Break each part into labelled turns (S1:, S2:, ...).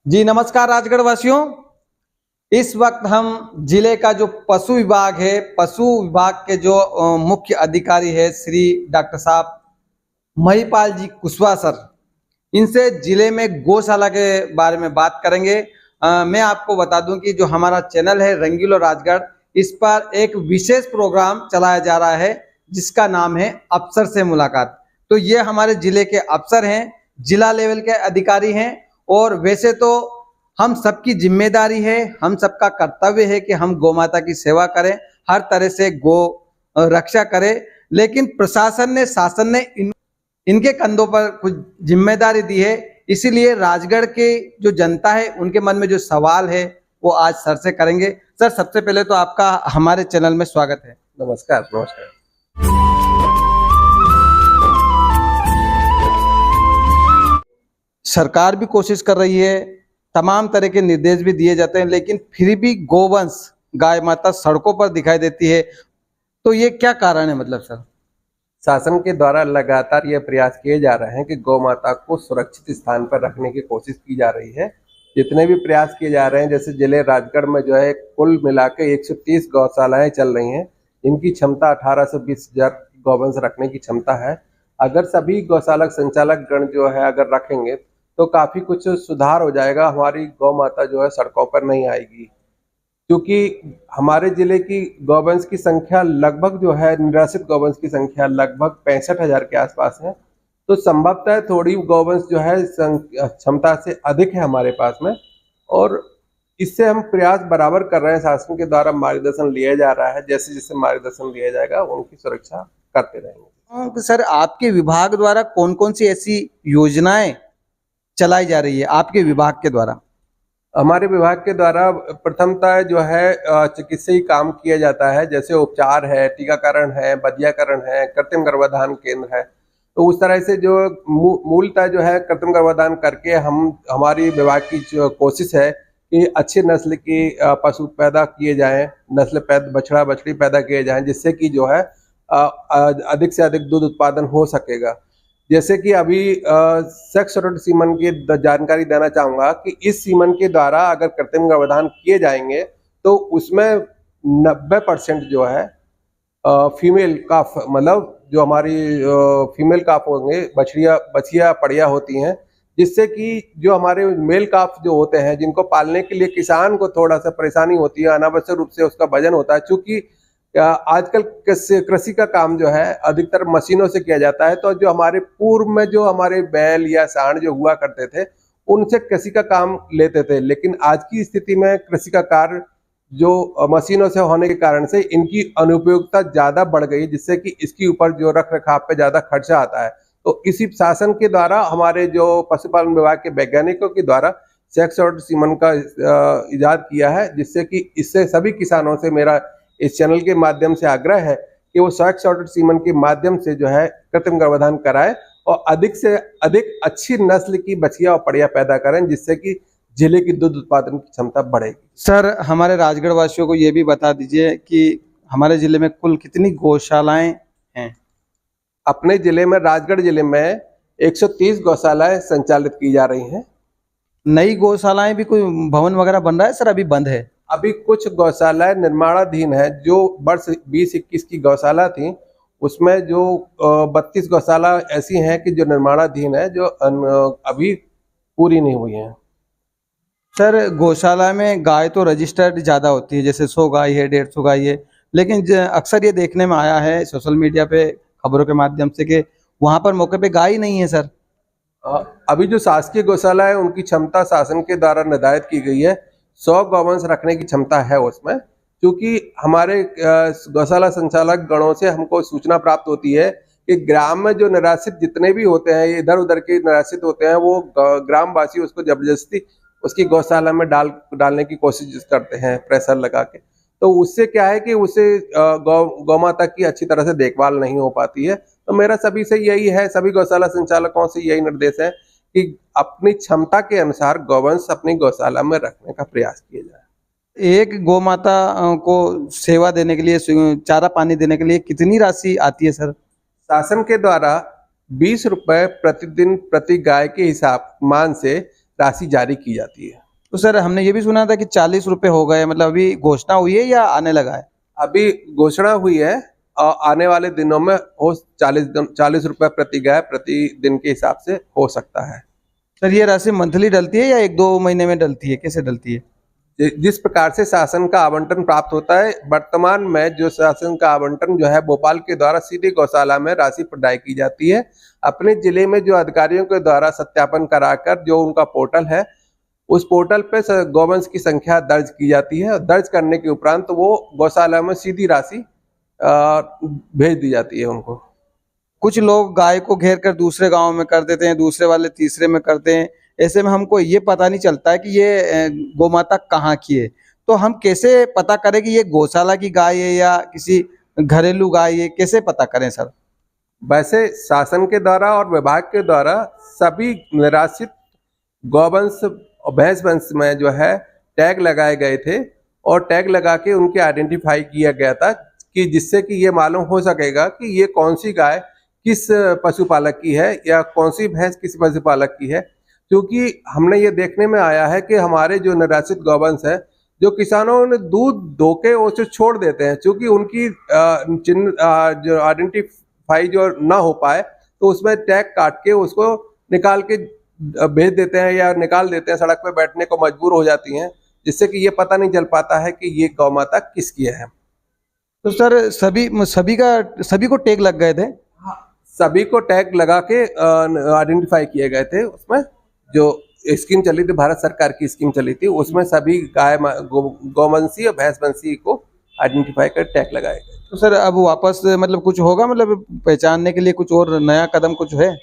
S1: जी नमस्कार राजगढ़ वासियों। इस वक्त हम जिले का जो पशु विभाग है, पशु विभाग के जो मुख्य अधिकारी है श्री डॉक्टर साहब महिपाल जी कुशवाहा सर, इनसे जिले में गौशाला के बारे में बात करेंगे। मैं आपको बता दूं कि जो हमारा चैनल है रंगीलो राजगढ़, इस पर एक विशेष प्रोग्राम चलाया जा रहा है जिसका नाम है अफसर से मुलाकात। तो ये हमारे जिले के अफसर हैं, जिला लेवल के अधिकारी हैं, और वैसे तो हम सबकी जिम्मेदारी है, हम सबका कर्तव्य है कि हम गौ माता की सेवा करें, हर तरह से गो रक्षा करें। लेकिन प्रशासन ने, शासन ने इनके कंधों पर कुछ जिम्मेदारी दी है, इसीलिए राजगढ़ के जो जनता है उनके मन में जो सवाल है वो आज सर से करेंगे। सर, सबसे पहले तो आपका हमारे चैनल में स्वागत है।
S2: नमस्कार। नमस्कार।
S1: सरकार भी कोशिश कर रही है, तमाम तरह के निर्देश भी दिए जाते हैं, लेकिन फिर भी गोवंश गाय माता सड़कों पर दिखाई देती है। तो ये क्या कारण है, मतलब सर?
S2: शासन के द्वारा लगातार ये प्रयास किए जा रहे हैं कि गौ माता को सुरक्षित स्थान पर रखने की कोशिश की जा रही है। जितने भी प्रयास किए जा रहे हैं, जैसे जिले राजगढ़ में जो है कुल मिला के 130 गौशालाएं चल रही हैं। इनकी क्षमता 18 से 20,000 गौवंश रखने की क्षमता है। अगर सभी गौशाला संचालक गण जो है अगर रखेंगे तो काफी कुछ सुधार हो जाएगा। हमारी गौ माता जो है सड़कों पर नहीं आएगी, क्योंकि हमारे जिले की गौवंश की संख्या लगभग जो है, निराश्रित गौवंश की संख्या लगभग 65,000 के आसपास है। तो संभवतः थोड़ी गौवंश जो है क्षमता से अधिक है हमारे पास में, और इससे हम प्रयास बराबर कर रहे हैं। शासन के द्वारा मार्गदर्शन लिया जा रहा है, जैसे जैसे मार्गदर्शन लिया जाएगा उनकी सुरक्षा करते रहेंगे।
S1: तो सर, आपके विभाग द्वारा कौन कौन सी ऐसी योजनाएं चलाई जा रही है आपके विभाग के द्वारा?
S2: हमारे विभाग के द्वारा प्रथमतः जो है चिकित्सीय काम किया जाता है, जैसे उपचार है, टीकाकरण है, बधियाकरण है, कृत्रिम गर्भाधान केंद्र है। तो उस तरह से जो मूलतः जो है कृत्रिम गर्भाधान करके हमारी विभाग की जो कोशिश है कि अच्छी नस्ल की पशु पैदा किए जाएं, बछड़ा बछड़ी पैदा किए जाएं, जिससे कि जो है अधिक से अधिक दूध उत्पादन हो सकेगा। जैसे कि अभी सेक्स रोटेट सीमन की जानकारी देना चाहूँगा कि इस सीमन के द्वारा अगर कृत्रिम गर्भाधान किए जाएंगे तो उसमें 90% जो है फीमेल काफ, मतलब जो हमारी फीमेल काफ होंगे, बछिया पड़िया होती हैं, जिससे कि जो हमारे मेल काफ जो होते हैं, जिनको पालने के लिए किसान को थोड़ा सा परेशानी होती है, अनावश्यक रूप से उसका वजन होता है। चूँकि आजकल कृषि का काम जो है अधिकतर मशीनों से किया जाता है, तो जो हमारे पूर्व में जो हमारे बैल या सांड जो हुआ करते थे उनसे कृषि का काम लेते थे। लेकिन आज की स्थिति में कृषि का कार्य जो मशीनों से होने के कारण से इनकी अनुपयोगिता ज्यादा बढ़ गई, जिससे कि इसके ऊपर जो रख रखाव पे ज्यादा खर्चा आता है। तो इसी शासन के द्वारा हमारे जो पशुपालन विभाग के वैज्ञानिकों के द्वारा सेक्स रोटेट सीमन का इजाद किया है, जिससे कि इससे सभी किसानों से मेरा इस चैनल के माध्यम से आग्रह है कि वो सेक्स रोटेट सीमन के माध्यम से जो है कृत्रिम गर्भाधान कराए और अधिक से अधिक अच्छी नस्ल की बछिया और पड़िया पैदा करें, जिससे कि जिले की दूध उत्पादन की क्षमता बढ़ेगी।
S1: सर, हमारे राजगढ़ वासियों को ये भी बता दीजिए कि हमारे जिले में कुल कितनी गौशालाएं हैं?
S2: अपने जिले में, राजगढ़ जिले में 130 गौशालाएं संचालित की जा रही हैं।
S1: नई गौशालाएं भी, कोई भवन वगैरह बन रहा है सर? अभी बंद है?
S2: अभी कुछ गौशालाएं निर्माणाधीन है। जो वर्ष 2021 की गौशाला थी उसमें जो 32 गौशाला ऐसी हैं कि जो निर्माणाधीन है, जो अभी पूरी नहीं हुई हैं।
S1: सर, गौशाला में गाय तो रजिस्टर्ड ज़्यादा होती है, जैसे 100 गाय है, 150 गाय है, लेकिन अक्सर ये देखने में आया है सोशल मीडिया पे खबरों के माध्यम से कि वहाँ पर मौके पे गाय नहीं है सर।
S2: अभी जो शासकीय गौशाला है उनकी क्षमता शासन के द्वारा निर्धारित की गई है, 100 गौवंश रखने की क्षमता है उसमें। क्योंकि हमारे गौशाला संचालक गणों से हमको सूचना प्राप्त होती है कि ग्राम में जो निराश्रित जितने भी होते हैं, इधर उधर के निराश्रित होते हैं, वो ग्रामवासी उसको जबरदस्ती उसकी गौशाला में डालने की कोशिश करते हैं, प्रेशर लगा के। तो उससे क्या है कि उसे गौ माता की अच्छी तरह से देखभाल नहीं हो पाती है। तो मेरा सभी से यही है, सभी गौशाला संचालकों से यही निर्देश है कि अपनी क्षमता के अनुसार गौवंश अपनी गौशाला में रखने का प्रयास किया जाए।
S1: एक गौ माता को सेवा देने के लिए, चारा पानी देने के लिए कितनी राशि आती है सर?
S2: शासन के द्वारा 20 रुपए प्रतिदिन प्रति गाय के हिसाब मान से राशि जारी की जाती है।
S1: तो सर हमने ये भी सुना था कि 40 रुपए हो गए, मतलब अभी घोषणा हुई है या आने लगा है?
S2: अभी घोषणा हुई है और आने वाले दिनों में हो 40 रुपए प्रति गाय प्रति दिन के हिसाब से हो सकता है।
S1: सर ये राशि मंथली डलती है या 1-2 महीने में डलती है, कैसे डलती है?
S2: जिस प्रकार से शासन का आवंटन प्राप्त होता है, वर्तमान में जो शासन का आवंटन जो है भोपाल के द्वारा सीधी गौशाला में राशि प्रदाय की जाती है। अपने जिले में जो अधिकारियों के द्वारा सत्यापन कराकर जो उनका पोर्टल है, उस पोर्टल पे गौवंश की संख्या दर्ज की जाती है और दर्ज करने के उपरांत वो गौशाला में सीधी राशि भेज दी जाती है उनको।
S1: कुछ लोग गाय को घेर कर दूसरे गांव में कर देते हैं, दूसरे वाले तीसरे में करते हैं। ऐसे में हमको ये पता नहीं चलता है कि ये गौमाता कहाँ की है। तो हम कैसे पता करें कि ये गौशाला की गाय है या किसी घरेलू गाय है, कैसे पता करें सर?
S2: वैसे शासन के द्वारा और विभाग के द्वारा सभी निराश्रित गौवंश और भैंस वंश में जो है टैग लगाए गए थे और टैग लगा के उनके आइडेंटिफाई किया गया था कि जिससे कि ये मालूम हो सकेगा कि ये कौन सी गाय किस पशुपालक की है या कौन सी भैंस किस पशुपालक की है। क्योंकि हमने ये देखने में आया है कि हमारे जो निराश्रित गौवंश है, जो किसानों ने दूध दो के उसे छोड़ देते हैं, क्योंकि उनकी जो आइडेंटिफाई जो ना हो पाए तो उसमें टैग काट के उसको निकाल के भेज देते हैं या निकाल देते हैं, सड़क पे बैठने को मजबूर हो जाती हैं, जिससे कि ये पता नहीं चल पाता है कि ये गौ माता किसकी है।
S1: तो सर सभी को टैग लग गए थे?
S2: सभी को टैग लगा के आइडेंटिफाई किए गए थे। उसमें जो स्कीम चली थी, भारत सरकार की स्कीम चली थी, उसमें सभी गौवंशी और भैंसवंशी को आइडेंटिफाई कर टैग लगाए गए।
S1: तो सर अब वापस मतलब कुछ होगा, मतलब पहचानने के लिए कुछ और नया कदम कुछ है?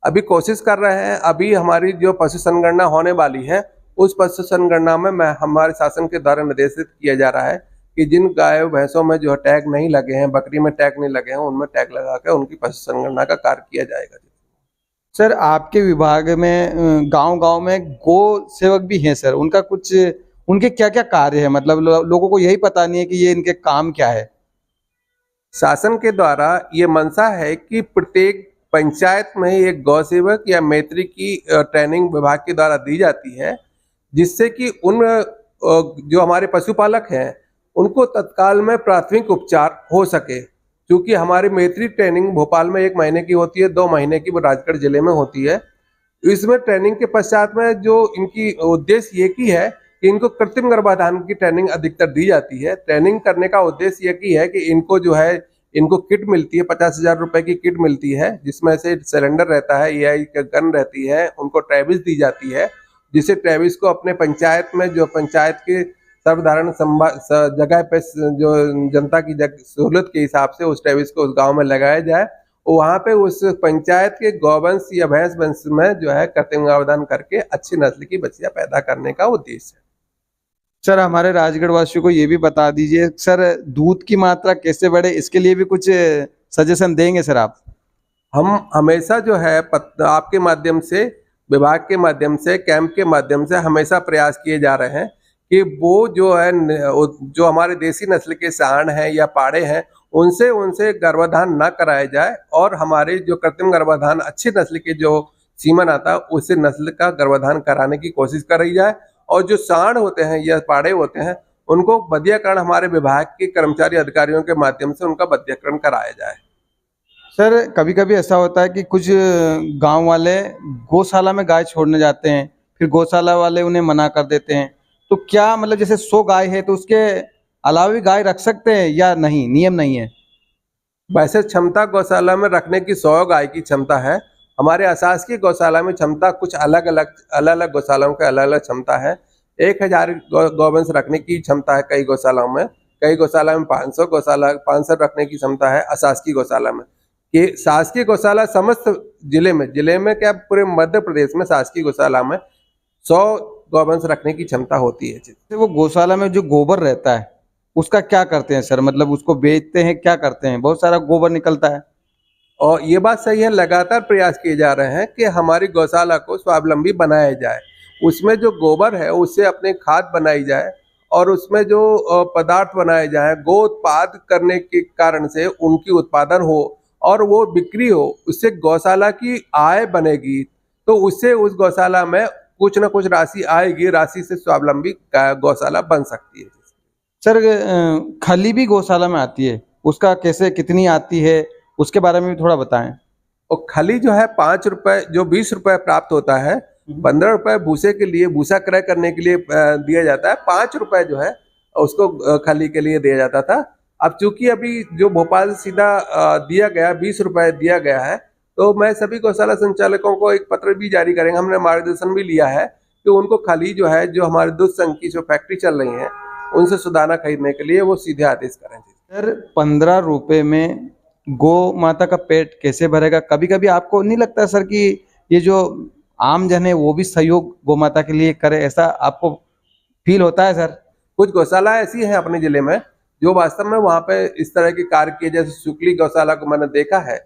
S2: अभी कोशिश कर रहे हैं। अभी हमारी जो पशु संगणना होने वाली है, उस पशु संगणना में हमारे शासन के द्वारा निर्देशित किया जा रहा है कि जिन गायों भैंसों में जो टैग नहीं लगे हैं, बकरी में टैग नहीं लगे हैं, उनमें टैग लगा कर उनकी पशु संगणना का कार्य किया जाएगा।
S1: सर आपके विभाग में गांव-गांव में गो सेवक भी हैं सर, उनका कुछ उनके क्या-क्या कार्य है? मतलब लोगों को यही पता नहीं है कि ये इनके काम क्या है।
S2: शासन के द्वारा ये मंशा है कि प्रत्येक पंचायत में एक गौ सेवक या मैत्री की ट्रेनिंग विभाग के द्वारा दी जाती है, जिससे कि उन जो हमारे पशुपालक हैं उनको तत्काल में प्राथमिक उपचार हो सके। क्योंकि हमारी मैत्री ट्रेनिंग भोपाल में 1 महीने की होती है, 2 महीने की वो राजगढ़ जिले में होती है। इसमें ट्रेनिंग के पश्चात में जो इनकी उद्देश्य ये की है कि इनको कृत्रिम गर्भाधान की ट्रेनिंग अधिकतर दी जाती है। ट्रेनिंग करने का उद्देश्य ये की है कि इनको जो है इनको किट मिलती है, 50,000 रुपए की किट मिलती है, जिसमें से सिलेंडर रहता है, एआई गन रहती है, उनको ट्रेविस दी जाती है, जिससे ट्रेविस को अपने पंचायत में जो पंचायत के सर्वधारण जगह पे जो जनता की सहूलत के हिसाब से उस ट्रेविस को उस गांव में लगाया जाए और वहाँ पे उस पंचायत के गौवंश या भैंस वंश में जो है कृत्रिम गर्भाधान करके अच्छी नस्ल की बच्चियां पैदा करने का उद्देश्य है।
S1: सर हमारे राजगढ़ वासियों को ये भी बता दीजिए सर, दूध की मात्रा कैसे बढ़े, इसके लिए भी कुछ सजेशन देंगे सर आप?
S2: हम हमेशा जो है आपके माध्यम से, विभाग के माध्यम से, कैंप के माध्यम से हमेशा प्रयास किए जा रहे हैं कि वो जो है जो हमारे देसी नस्ल के सांड हैं या पाड़े हैं उनसे गर्भाधान ना कराया जाए और हमारे जो कृत्रिम गर्भाधान अच्छी नस्ल के जो सीमन आता है उसी नस्ल का गर्भाधान कराने की कोशिश करी जाए और जो सांड होते हैं या पाड़े होते हैं उनको बधियाकरण हमारे विभाग के कर्मचारी अधिकारियों के माध्यम से उनका बधियाकरण कराया जाए।
S1: सर कभी कभी ऐसा होता है कि कुछ गांव वाले गौशाला में गाय छोड़ने जाते हैं, फिर गौशाला वाले उन्हें मना कर देते हैं। तो क्या मतलब जैसे 100 गाय है तो उसके अलावा भी गाय रख सकते हैं या नहीं, नियम नहीं है?
S2: वैसे क्षमता गौशाला में रखने की 100 गाय की क्षमता है। हमारे अशासकीय गौशाला में क्षमता कुछ अलग अलग गौशालाओं के अलग अलग क्षमता है। 1000 गौवंश रखने की क्षमता है कई गौशालाओं में, कई गौशाला में 500 रखने की क्षमता है अशासकीय गौशाला में। ये शासकीय गौशाला समस्त जिले में क्या पूरे मध्य प्रदेश में शासकीय गौशाला में 100 गौवंश रखने की क्षमता होती है।
S1: तो वो गौशाला में जो गोबर रहता है उसका क्या करते हैं सर? मतलब उसको बेचते हैं, क्या करते हैं? बहुत सारा गोबर निकलता है।
S2: और ये बात सही है, लगातार प्रयास किए जा रहे हैं कि हमारी गौशाला को स्वावलंबी बनाया जाए। उसमें जो गोबर है उससे अपने खाद बनाई जाए और उसमें जो पदार्थ बनाए जाए, गो उत्पाद करने के कारण से उनकी उत्पादन हो और वो बिक्री हो, उससे गौशाला की आय बनेगी। तो उससे उस गौशाला में कुछ ना कुछ राशि आएगी, राशि से स्वावलंबी गौशाला बन सकती है।
S1: सर खली भी गौशाला में आती है, उसका कैसे कितनी आती है उसके बारे में भी थोड़ा बताएं।
S2: और खली जो है 5 रुपए, जो 20 रुपए प्राप्त होता है, 15 रुपए भूसे के लिए, भूसा क्रय करने के लिए दिया जाता है। 5 रुपए जो है उसको खली के लिए दिया जाता था। अब चूंकि अभी जो भोपाल से सीधा दिया गया 20 रुपए दिया गया है, तो मैं सभी गौशाला संचालकों को एक पत्र भी जारी करेंगे, हमने मार्गदर्शन भी लिया है कि उनको खली जो है, जो हमारे दूध संघ की जो फैक्ट्री चल रही है उनसे सुदाना खरीदने के लिए वो सीधे आदेश करें।
S1: सर 15 रुपए में गौ माता का पेट कैसे भरेगा? कभी कभी आपको नहीं लगता सर कि ये जो आम जन है वो भी सहयोग गौ माता के लिए करे, ऐसा आपको फील होता है सर?
S2: कुछ गौशाला ऐसी हैं अपने जिले में जो वास्तव में वहाँ पे इस तरह के कार्य किए, जैसे शुक्ली गौशाला को मैंने देखा है,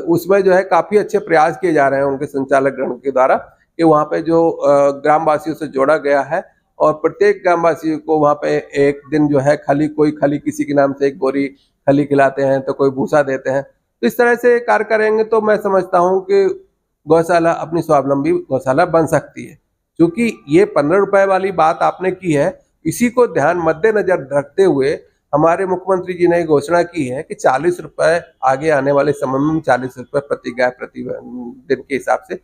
S2: उसमें जो है काफी अच्छे प्रयास किए जा रहे हैं उनके संचालक गण के द्वारा कि वहाँ पे जो ग्रामवासियों से जोड़ा गया है और प्रत्येक ग्रामवासी को वहाँ पे एक दिन जो है खली, कोई खली किसी के नाम से एक बोरी खली खिलाते हैं, तो कोई भूसा देते हैं। तो इस तरह से कार्य करेंगे तो मैं समझता हूँ कि गौशाला अपनी स्वावलंबी गौशाला बन सकती है। क्योंकि ये 15 रुपए वाली बात आपने की है, इसी को ध्यान मद्देनजर रखते हुए हमारे मुख्यमंत्री जी ने घोषणा की है कि 40 रुपए आगे आने वाले समय में 40 रुपए प्रति गाय प्रति दिन के हिसाब से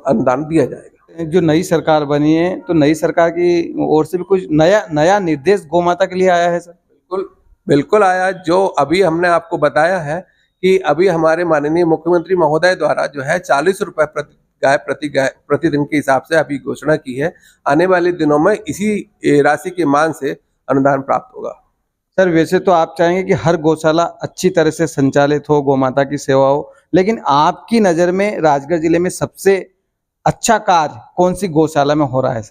S2: अनुदान दिया जाएगा।
S1: जो नई सरकार बनी है तो नई सरकार की ओर से भी कुछ नया निर्देश गौ माता के लिए आया है सर?
S2: बिल्कुल बिल्कुल आया। जो अभी हमने आपको बताया है कि अभी हमारे माननीय मुख्यमंत्री महोदय द्वारा जो है 40 रुपए प्रतिदिन के हिसाब से अभी घोषणा की है। आने वाले दिनों में इसी राशि के मान से अनुदान प्राप्त होगा।
S1: सर वैसे तो आप चाहेंगे कि हर गौशाला अच्छी तरह से संचालित हो, गौ माता की सेवा हो, लेकिन आपकी नज़र में राजगढ़ जिले में सबसे अच्छा कार्य कौन सी गौशाला में हो रहा है?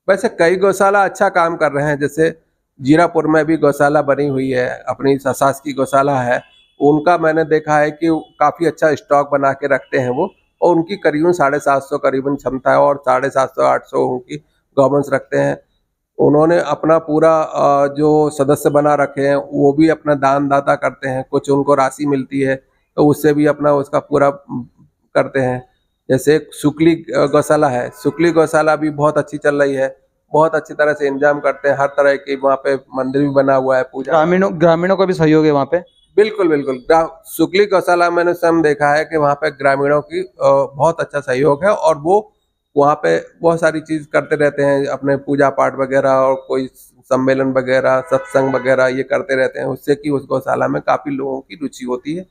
S2: वैसे कई गौशाला अच्छा काम कर रहे हैं, जैसे जीरापुर में भी गौशाला बनी हुई है, अपनी शासकीय गौशाला है, उनका मैंने देखा है कि काफ़ी अच्छा स्टॉक बना के रखते हैं वो, और उनकी करीबन 750 करीबन क्षमता है और 750-800 उनकी गवर्नेंस रखते हैं। उन्होंने अपना पूरा जो सदस्य बना रखे हैं वो भी अपना दान दाता करते हैं, कुछ उनको राशि मिलती है तो उससे भी अपना उसका पूरा करते हैं। जैसे शुक्ली गौशाला है, शुक्ली गौशाला भी बहुत अच्छी चल रही है, बहुत अच्छी तरह से इंतजाम करते हैं, हर तरह की वहाँ पे मंदिर भी बना हुआ है, पूजा।
S1: ग्रामीणों का भी सहयोग है वहाँ पे?
S2: बिल्कुल बिल्कुल। शुक्ली गौशाला मैंने स्वयं देखा है कि वहाँ पे ग्रामीणों की बहुत अच्छा सहयोग है और वो वहाँ पे बहुत सारी चीज करते रहते हैं, अपने पूजा पाठ वगैरह और कोई सम्मेलन वगैरह, सत्संग वगैरह ये करते रहते हैं, उससे कि उस गौशाला में काफी लोगों की रुचि होती है।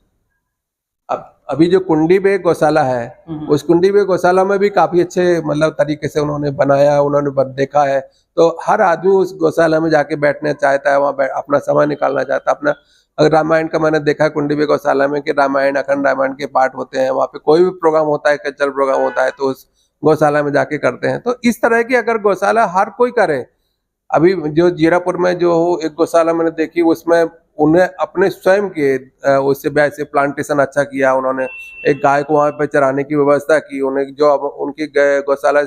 S2: अब अभी जो कुंडी बे गौशाला है, उस कुंडी बे गौशाला में भी काफी अच्छे मतलब तरीके से उन्होंने बनाया, उन्होंने देखा है, तो हर आदमी उस गौशाला में जाके बैठना चाहता है, वहाँ अपना समय निकालना चाहता है। अपना अगर रामायण का मैंने देखा है कुंडी बे गौशाला में कि रामायण, अखंड रामायण के पाठ होते हैं, वहाँ पे कोई भी प्रोग्राम होता है, कल्चरल प्रोग्राम होता है तो उस गौशाला में जाके करते हैं। तो इस तरह की अगर गौशाला हर कोई करे, अभी जो जीरापुर में जो एक गौशाला मैंने देखी, उसमें उन्हें अपने स्वयं के उससे वैसे प्लांटेशन अच्छा किया, उन्होंने एक गाय को वहाँ पे चराने की व्यवस्था की, उन्हें जो अब उनकी गौशाला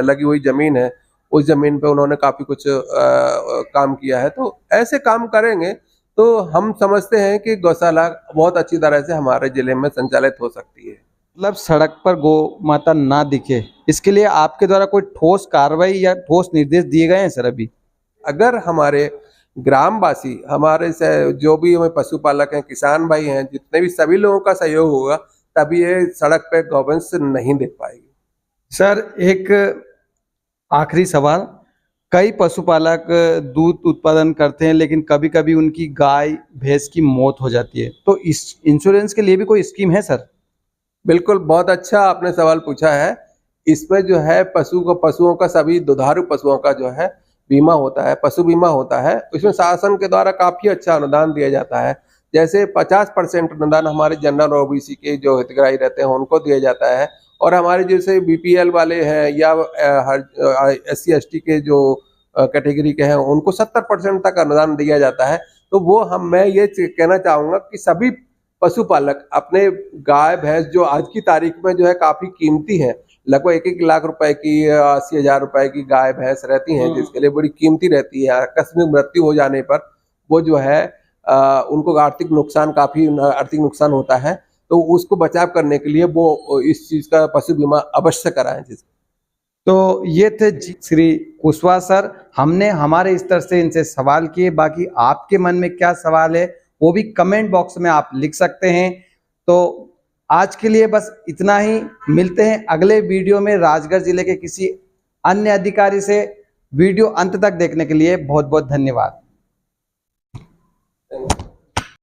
S2: लगी हुई जमीन है उस जमीन पे उन्होंने काफी कुछ काम किया है। तो ऐसे काम करेंगे तो हम समझते हैं कि गौशाला बहुत अच्छी तरह से हमारे जिले में संचालित हो सकती है।
S1: मतलब सड़क पर गौ माता ना दिखे, इसके लिए आपके द्वारा कोई ठोस कार्रवाई या ठोस निर्देश दिए गए हैं सर? अभी अगर
S2: हमारे ग्रामवासी, हमारे से जो भी हमें पशुपालक हैं, किसान भाई हैं, जितने भी सभी लोगों का सहयोग होगा तभी ये सड़क पे गौवंश नहीं दिख पाएगी।
S1: सर एक आखिरी सवाल, कई पशुपालक दूध उत्पादन करते हैं लेकिन कभी कभी उनकी गाय भैंस की मौत हो जाती है, तो इस इंश्योरेंस के लिए भी कोई स्कीम है सर?
S2: बिल्कुल, बहुत अच्छा आपने सवाल पूछा है। इसमें जो है पशुओं का, सभी दुधारू पशुओं का जो है बीमा होता है, पशु बीमा होता है। इसमें शासन के द्वारा काफी अच्छा अनुदान दिया जाता है। जैसे 50% अनुदान हमारे जनरल और ओबीसी के जो हितग्राही रहते हैं उनको दिया जाता है, और हमारे जैसे बीपीएल वाले हैं या SC ST के जो कैटेगरी के हैं उनको 70% तक अनुदान दिया जाता है। तो वो मैं ये कहना चाहूँगा कि सभी पशुपालक अपने गाय भैंस जो आज की तारीख में जो है काफी कीमती है, लगभग 1-1 लाख रुपए की, 80,000 रुपए की गाय भैंस रहती हैं, जिसके लिए बड़ी कीमती रहती है। आकस्मिक मृत्यु हो जाने पर वो जो है उनको आर्थिक नुकसान होता है, तो उसको बचाव करने के लिए वो इस चीज का पशु बीमा अवश्य कराएं।
S1: तो ये थे श्री कुशवाहा सर। हमने हमारे स्तर से इनसे सवाल किए, बाकी आपके मन में क्या सवाल है वो भी कमेंट बॉक्स में आप लिख सकते हैं। तो आज के लिए बस इतना ही, मिलते हैं अगले वीडियो में राजगढ़ जिले के किसी अन्य अधिकारी से। वीडियो अंत तक देखने के लिए बहुत बहुत धन्यवाद।